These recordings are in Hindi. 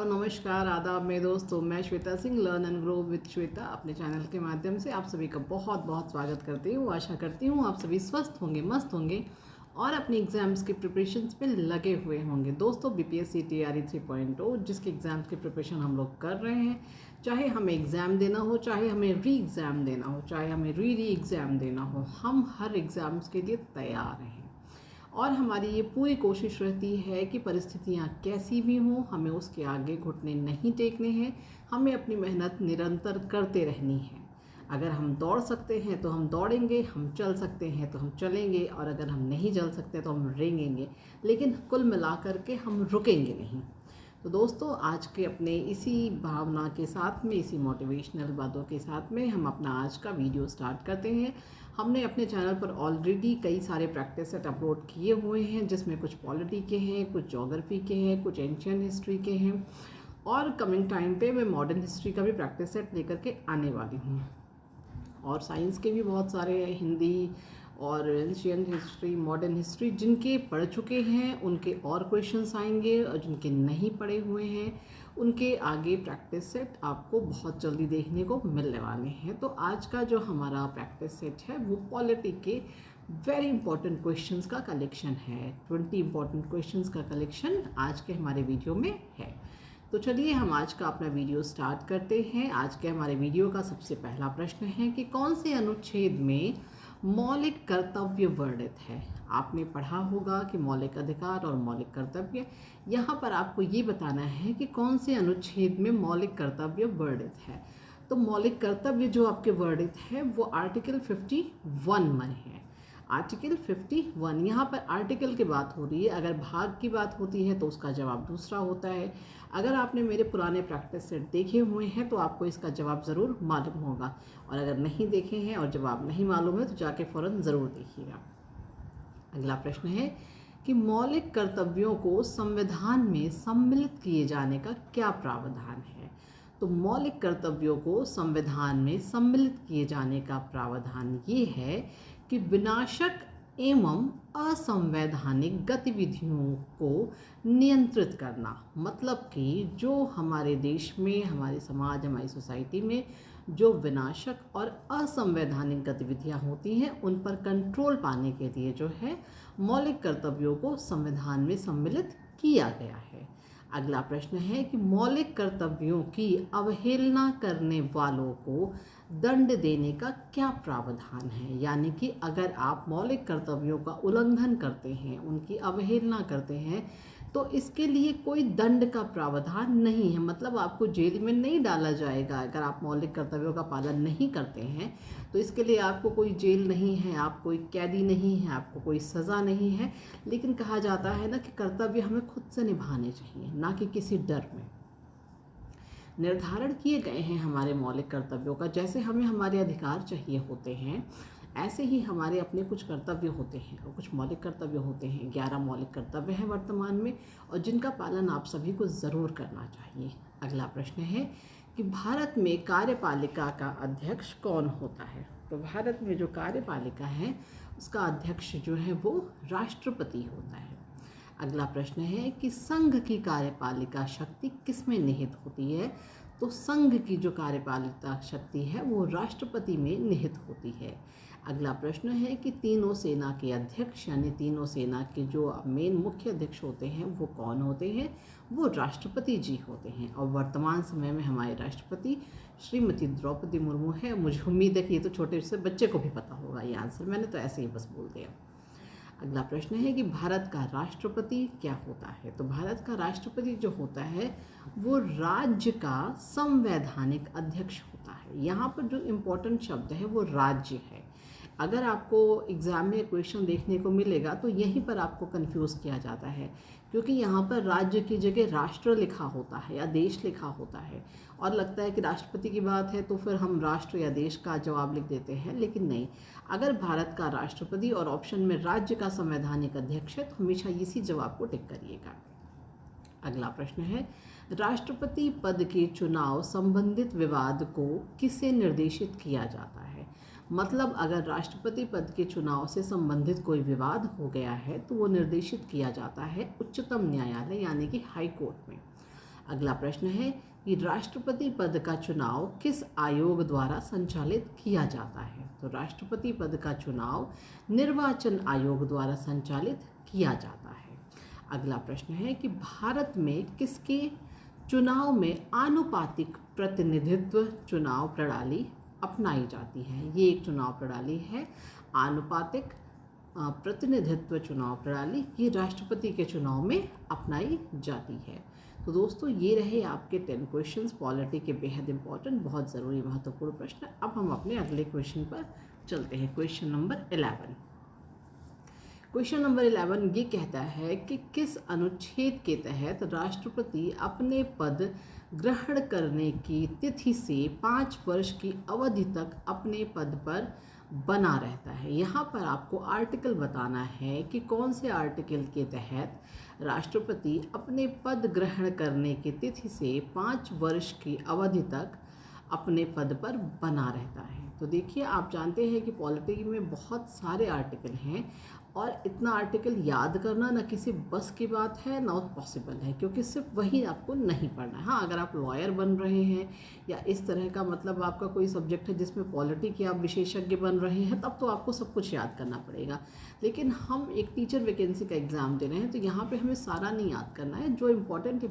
नमस्कार, आदाब मेरे दोस्तों। मैं Shweta Singh, learn and grow with Shweta अपने चैनल के माध्यम से आप सभी का बहुत बहुत स्वागत करती हूँ। आशा करती हूँ आप सभी स्वस्थ होंगे, मस्त होंगे और अपने एग्ज़ाम्स की प्रिपरेशंस पे लगे हुए होंगे। दोस्तों, बीपीएससी टीआरई 3.0 जिसके एग्ज़ाम्स की प्रिपरेशन हम लोग कर रहे हैं, चाहे हमें एग्ज़ाम देना हो, चाहे हमें री एग्ज़ाम देना हो, चाहे हमें री एग्ज़ाम देना हो, हम हर एग्ज़ाम्स के लिए तैयार हैं। और हमारी ये पूरी कोशिश रहती है कि परिस्थितियाँ कैसी भी हों, हमें उसके आगे घुटने नहीं टेकने हैं, हमें अपनी मेहनत निरंतर करते रहनी है। अगर हम दौड़ सकते हैं तो हम दौड़ेंगे, हम चल सकते हैं तो हम चलेंगे, और अगर हम नहीं चल सकते तो हम रेंगेंगे, लेकिन कुल मिला कर के हम रुकेंगे नहीं। तो दोस्तों, आज के अपने इसी भावना के साथ में, इसी मोटिवेशनल बातों के साथ में हम अपना आज का वीडियो स्टार्ट करते हैं। हमने अपने चैनल पर ऑलरेडी कई सारे प्रैक्टिस सेट अपलोड किए हुए हैं, जिसमें कुछ पॉलिटी के हैं, कुछ ज्योग्राफी के हैं, कुछ एंशियंट हिस्ट्री के हैं, और कमिंग टाइम पे मैं मॉडर्न हिस्ट्री का भी प्रैक्टिस सेट लेकर के आने वाली हूँ। और साइंस के भी बहुत सारे, हिंदी और एंशियंट हिस्ट्री, मॉडर्न हिस्ट्री, जिनके पढ़ चुके हैं उनके और क्वेश्चंस आएंगे, और जिनके नहीं पढ़े हुए हैं उनके आगे प्रैक्टिस सेट आपको बहुत जल्दी देखने को मिलने वाले हैं। तो आज का जो हमारा प्रैक्टिस सेट है वो पॉलिटी के वेरी इंपॉर्टेंट क्वेश्चंस का कलेक्शन है। 20 इंपॉर्टेंट क्वेश्चंस का कलेक्शन आज के हमारे वीडियो में है। तो चलिए हम आज का अपना वीडियो स्टार्ट करते हैं। आज के हमारे वीडियो का सबसे पहला प्रश्न है कि कौन से अनुच्छेद में मौलिक कर्तव्य वर्णित है। आपने पढ़ा होगा कि मौलिक अधिकार और मौलिक कर्तव्य, यहाँ पर आपको ये बताना है कि कौन से अनुच्छेद में मौलिक कर्तव्य वर्णित है। तो मौलिक कर्तव्य जो आपके वर्णित है वो आर्टिकल 51 में है। आर्टिकल 51, यहाँ पर आर्टिकल की बात हो रही है। अगर भाग की बात होती है तो उसका जवाब दूसरा होता है। अगर आपने मेरे पुराने प्रैक्टिस सेट देखे हुए हैं तो आपको इसका जवाब ज़रूर मालूम होगा, और अगर नहीं देखे हैं और जवाब नहीं मालूम है तो जाके फ़ौरन ज़रूर देखिएगा। अगला प्रश्न है कि मौलिक कर्तव्यों को संविधान में सम्मिलित किए जाने का क्या प्रावधान है। तो मौलिक कर्तव्यों को संविधान में सम्मिलित किए जाने का प्रावधान ये है कि विनाशक एवं असंवैधानिक गतिविधियों को नियंत्रित करना। मतलब कि जो हमारे देश में, हमारे समाज, हमारी सोसाइटी में जो विनाशक और असंवैधानिक गतिविधियां होती हैं उन पर कंट्रोल पाने के लिए जो है मौलिक कर्तव्यों को संविधान में सम्मिलित किया गया है। अगला प्रश्न है कि मौलिक कर्तव्यों की अवहेलना करने वालों को दंड देने का क्या प्रावधान है। यानी कि अगर आप मौलिक कर्तव्यों का उल्लंघन करते हैं, उनकी अवहेलना करते हैं, तो इसके लिए कोई दंड का प्रावधान नहीं है। मतलब आपको जेल में नहीं डाला जाएगा अगर आप मौलिक कर्तव्यों का पालन नहीं करते हैं, तो इसके लिए आपको कोई जेल नहीं है, आप कोई कैदी नहीं है, आपको कोई सज़ा नहीं है। लेकिन कहा जाता है ना कि कर्तव्य हमें खुद से निभाने चाहिए, ना कि किसी डर में। निर्धारण किए गए हैं हमारे मौलिक कर्तव्यों का। जैसे हमें हमारे अधिकार चाहिए होते हैं, ऐसे ही हमारे अपने कुछ कर्तव्य होते हैं और कुछ मौलिक कर्तव्य होते हैं। 11 मौलिक कर्तव्य हैं वर्तमान में, और जिनका पालन आप सभी को ज़रूर करना चाहिए। अगला प्रश्न है कि भारत में कार्यपालिका का अध्यक्ष कौन होता है। तो भारत में जो कार्यपालिका है उसका अध्यक्ष जो है वो राष्ट्रपति होता है। अगला प्रश्न है कि संघ की कार्यपालिका शक्ति किसमें निहित होती है। तो संघ की जो कार्यपालिका शक्ति है वो राष्ट्रपति में निहित होती है। अगला प्रश्न है कि तीनों सेना के अध्यक्ष, यानी तीनों सेना के जो मेन मुख्य अध्यक्ष होते हैं वो कौन होते हैं। वो राष्ट्रपति जी होते हैं। और वर्तमान समय में हमारे राष्ट्रपति श्रीमती द्रौपदी मुर्मू है। मुझे उम्मीद है कि ये तो छोटे से बच्चे को भी पता होगा ये आंसर, मैंने तो ऐसे ही बस बोल दिया। अगला प्रश्न है कि भारत का राष्ट्रपति क्या होता है। तो भारत का राष्ट्रपति जो होता है वो राज्य का संवैधानिक अध्यक्ष होता है। यहाँ पर जो इम्पोर्टेंट शब्द है वो राज्य है। अगर आपको एग्ज़ाम में क्वेश्चन देखने को मिलेगा तो यहीं पर आपको कंफ्यूज किया जाता है, क्योंकि यहाँ पर राज्य की जगह राष्ट्र लिखा होता है या देश लिखा होता है, और लगता है कि राष्ट्रपति की बात है तो फिर हम राष्ट्र या देश का जवाब लिख देते हैं। लेकिन नहीं, अगर भारत का राष्ट्रपति और ऑप्शन में राज्य का संवैधानिक अध्यक्ष है तो हमेशा इसी जवाब को टिक करिएगा। अगला प्रश्न है, राष्ट्रपति पद के चुनाव संबंधित विवाद को किसे निर्देशित किया जाता है। मतलब अगर राष्ट्रपति पद के चुनाव से संबंधित कोई विवाद हो गया है तो वो निर्देशित किया जाता है उच्चतम न्यायालय, यानी कि हाई कोर्ट में। अगला प्रश्न है कि राष्ट्रपति पद का चुनाव किस आयोग द्वारा संचालित किया जाता है? तो राष्ट्रपति पद का चुनाव निर्वाचन आयोग द्वारा संचालित किया जाता है। अगला प्रश्न है कि भारत में किसके चुनाव में आनुपातिक प्रतिनिधित्व चुनाव प्रणाली अपनाई जाती है? ये एक चुनाव प्रणाली है, आनुपातिक प्रतिनिधित्व चुनाव प्रणाली, ये राष्ट्रपति के चुनाव में अपनाई जाती है। तो दोस्तों ये रहे आपके 10 क्वेश्चंस पॉलिटी के, बेहद इंपॉर्टेंट, बहुत ज़रूरी, महत्वपूर्ण प्रश्न। अब हम अपने अगले क्वेश्चन पर चलते हैं। Question number 11। क्वेश्चन नंबर 11 ये कहता है कि किस अनुच्छेद के तहत राष्ट्रपति अपने पद ग्रहण करने की तिथि से 5 वर्ष की अवधि तक अपने पद पर बना रहता है? यहाँ पर आपको आर्टिकल बताना है कि कौन से आर्टिकल के तहत राष्ट्रपति अपने पद ग्रहण करने की तिथि से 5 वर्ष की अवधि तक अपने पद पर बना रहता है। तो देखिए, आप जानते हैं कि पॉलिटी में बहुत सारे आर्टिकल हैं और इतना आर्टिकल याद करना न किसी बस की बात है ना पॉसिबल है, क्योंकि सिर्फ वही आपको नहीं पढ़ना है। हाँ, अगर आप लॉयर बन रहे हैं या इस तरह का, मतलब आपका कोई सब्जेक्ट है जिसमें पॉलिटी के आप विशेषज्ञ बन रहे हैं, तब तो आपको सब कुछ याद करना पड़ेगा। लेकिन हम एक टीचर वैकेंसी का एग्ज़ाम दे रहे हैं, तो यहाँ पर हमें सारा नहीं याद करना है। जो इम्पोर्टेंट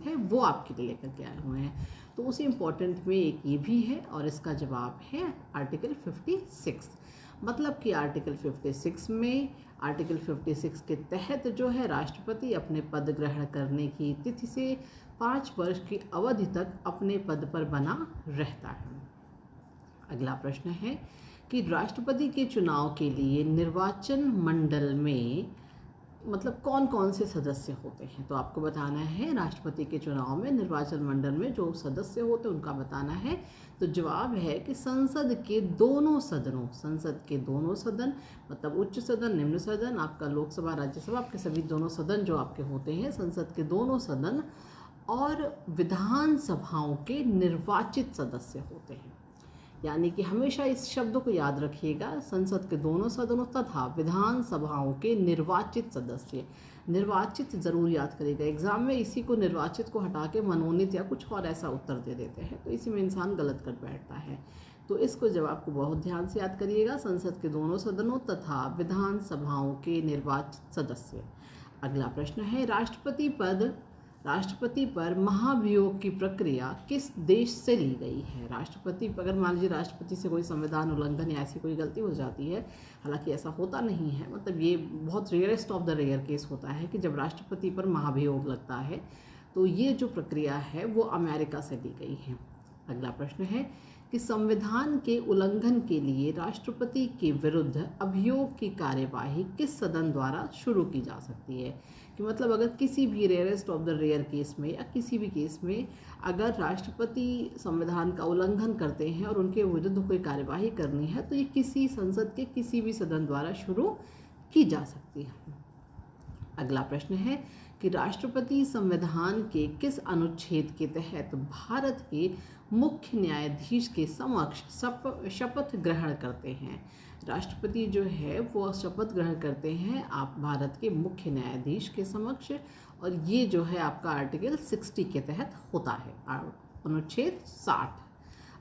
है वो आपके लिए लेकर के आए हुए हैं। तो उसी इम्पोर्टेंट में एक ये भी है और इसका जवाब है आर्टिकल 56। मतलब कि आर्टिकल 56 के तहत जो है राष्ट्रपति अपने पद ग्रहण करने की तिथि से 5 वर्ष की अवधि तक अपने पद पर बना रहता है। अगला प्रश्न है कि राष्ट्रपति के चुनाव के लिए निर्वाचन मंडल में मतलब कौन कौन से सदस्य होते हैं? तो आपको बताना है राष्ट्रपति के चुनाव में निर्वाचन मंडल में जो सदस्य होते हैं उनका बताना है। तो जवाब है कि संसद के दोनों सदन, मतलब उच्च सदन, निम्न सदन, आपका लोकसभा, राज्यसभा, आपके सभी दोनों सदन जो आपके होते हैं, संसद के दोनों सदन और विधानसभाओं के निर्वाचित सदस्य होते हैं। यानी कि हमेशा इस शब्द को याद रखिएगा, संसद के दोनों सदनों तथा विधानसभाओं के निर्वाचित सदस्य। निर्वाचित ज़रूर याद करिएगा, एग्ज़ाम में इसी को निर्वाचित को हटा के मनोनीत या कुछ और ऐसा उत्तर दे देते हैं, तो इसी में इंसान गलत कर बैठता है। तो इसको जवाब को बहुत ध्यान से याद करिएगा, संसद के दोनों सदनों तथा विधानसभाओं के निर्वाचित सदस्य। अगला प्रश्न है राष्ट्रपति पर महाभियोग की प्रक्रिया किस देश से ली गई है? राष्ट्रपति, अगर मान लीजिए राष्ट्रपति से कोई संविधान उल्लंघन या ऐसी कोई गलती हो जाती है, हालांकि ऐसा होता नहीं है, मतलब ये बहुत rarest of the rare case होता है कि जब राष्ट्रपति पर महाभियोग लगता है, तो ये जो प्रक्रिया है वो अमेरिका से ली गई है। अगला प्रश्न है कि संविधान के उल्लंघन के लिए राष्ट्रपति के विरुद्ध अभियोग की कार्यवाही किस सदन द्वारा शुरू की जा सकती है? कि मतलब अगर किसी भी rarest of the rare case में या किसी भी केस में अगर राष्ट्रपति संविधान का उल्लंघन करते हैं और उनके विरुद्ध कोई कार्यवाही करनी है, तो ये किसी संसद के किसी भी सदन द्वारा शुरू की जा सकती है। अगला प्रश्न है कि राष्ट्रपति संविधान के किस अनुच्छेद के तहत भारत के मुख्य न्यायाधीश के समक्ष शपथ ग्रहण करते हैं? राष्ट्रपति जो है वो शपथ ग्रहण करते हैं आप भारत के मुख्य न्यायाधीश के समक्ष, और ये जो है आपका आर्टिकल 60 के तहत होता है, अनुच्छेद 60।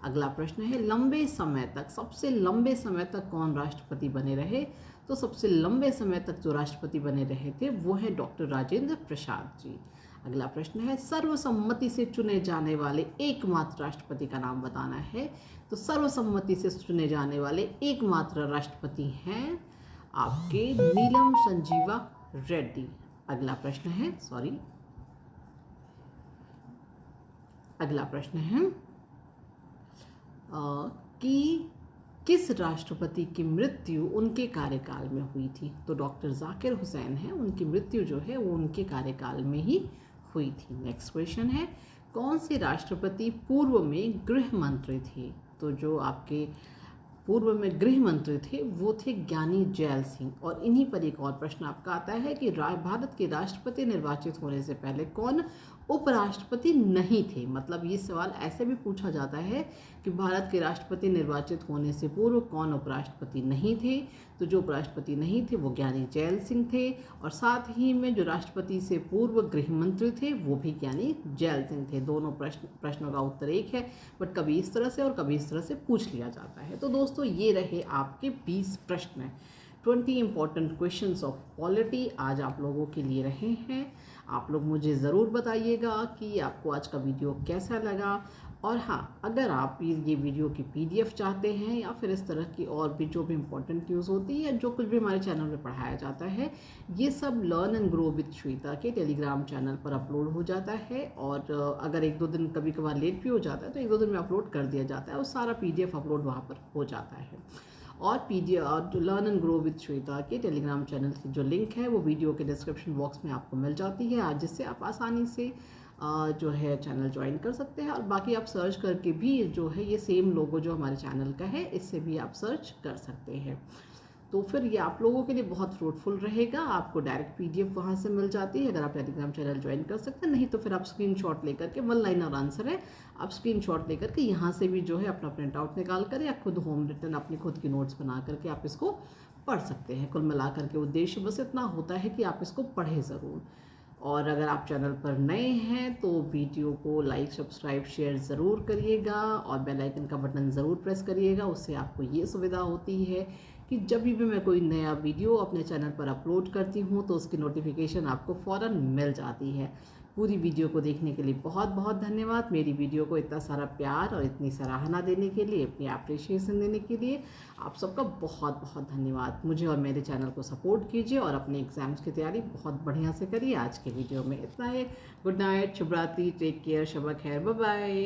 अगला प्रश्न है लंबे समय तक, सबसे लंबे समय तक कौन राष्ट्रपति बने रहे? तो सबसे लंबे समय तक जो राष्ट्रपति बने रहे थे वो है डॉक्टर राजेंद्र प्रसाद जी। अगला प्रश्न है सर्वसम्मति से चुने जाने वाले एकमात्र राष्ट्रपति का नाम बताना है। तो सर्वसम्मति से चुने जाने वाले एकमात्र राष्ट्रपति हैं आपके नीलम संजीवा रेड्डी। अगला प्रश्न है कि किस राष्ट्रपति की मृत्यु उनके कार्यकाल में हुई थी? तो डॉक्टर जाकिर हुसैन हैं, उनकी मृत्यु जो है वो उनके कार्यकाल में ही हुई थी। नेक्स्ट क्वेश्चन है कौन से राष्ट्रपति पूर्व में गृह मंत्री थे? तो जो आपके पूर्व में गृह मंत्री थे वो थे ज्ञानी जैल सिंह। और इन्हीं पर एक और प्रश्न आपका आता है कि भारत के राष्ट्रपति निर्वाचित होने से पहले कौन उपराष्ट्रपति नहीं थे। मतलब ये सवाल ऐसे भी पूछा जाता है कि भारत के राष्ट्रपति निर्वाचित होने से पूर्व कौन उपराष्ट्रपति नहीं थे। तो जो उपराष्ट्रपति नहीं थे वो ज्ञानी जैल सिंह थे, और साथ ही में जो राष्ट्रपति से पूर्व गृह मंत्री थे वो भी ज्ञानी जैल सिंह थे। दोनों प्रश्नों का उत्तर एक है, बट कभी इस तरह से और कभी इस तरह से पूछ लिया जाता है। तो दोस्तों ये रहे आपके 20 प्रश्न, 20 इंपॉर्टेंट क्वेश्चंस ऑफ पॉलिटी आज आप लोगों के लिए रहे हैं। आप लोग मुझे ज़रूर बताइएगा कि आपको आज का वीडियो कैसा लगा। और हाँ, अगर आप ये वीडियो की PDF चाहते हैं या फिर इस तरह की और भी जो भी इम्पोर्टेंट न्यूज़ होती है, जो कुछ भी हमारे चैनल में पढ़ाया जाता है, ये सब learn and grow with Shweta के टेलीग्राम चैनल पर अपलोड हो जाता है। और अगर 1-2 दिन कभी कभार लेट भी हो जाता है तो 1-2 दिन में अपलोड कर दिया जाता है, और सारा PDF अपलोड वहाँ पर हो जाता है। और PDF और जो learn and grow with Shweta के टेलीग्राम चैनल की जो लिंक है वो वीडियो के डिस्क्रिप्शन बॉक्स में आपको मिल जाती है आज, जिससे आप आसानी से जो है चैनल ज्वाइन कर सकते हैं। और बाकी आप सर्च करके भी जो है ये सेम लोगो जो हमारे चैनल का है, इससे भी आप सर्च कर सकते हैं। तो फिर ये आप लोगों के लिए बहुत फ्रूटफुल रहेगा। आपको डायरेक्ट PDF वहाँ से मिल जाती है अगर आप टेलीग्राम चैनल ज्वाइन कर सकते हैं। नहीं तो फिर आप स्क्रीनशॉट लेकर के, 1 लाइनर आंसर है, आप स्क्रीनशॉट लेकर के यहाँ से भी जो है अपना प्रिंट आउट निकाल कर या खुद होम रिटन अपनी खुद की नोट्स बना करके आप इसको पढ़ सकते हैं। कुल मिलाकर के उद्देश्य बस इतना होता है कि आप इसको पढ़ें ज़रूर। और अगर आप चैनल पर नए हैं तो वीडियो को लाइक, सब्सक्राइब, शेयर ज़रूर करिएगा, और बेल आइकन का बटन ज़रूर प्रेस करिएगा। उससे आपको ये सुविधा होती है कि जब भी मैं कोई नया वीडियो अपने चैनल पर अपलोड करती हूँ तो उसकी नोटिफिकेशन आपको फ़ौरन मिल जाती है। पूरी वीडियो को देखने के लिए बहुत बहुत धन्यवाद। मेरी वीडियो को इतना सारा प्यार और इतनी सराहना देने के लिए, इतनी अप्रिशिएशन देने के लिए आप सबका बहुत बहुत धन्यवाद। मुझे और मेरे चैनल को सपोर्ट कीजिए और अपने एग्ज़ाम्स की तैयारी बहुत बढ़िया से करिए। आज के वीडियो में इतना है। गुड नाइट, शुभ रात्रि, टेक केयर, शब खैर, बाय बाय।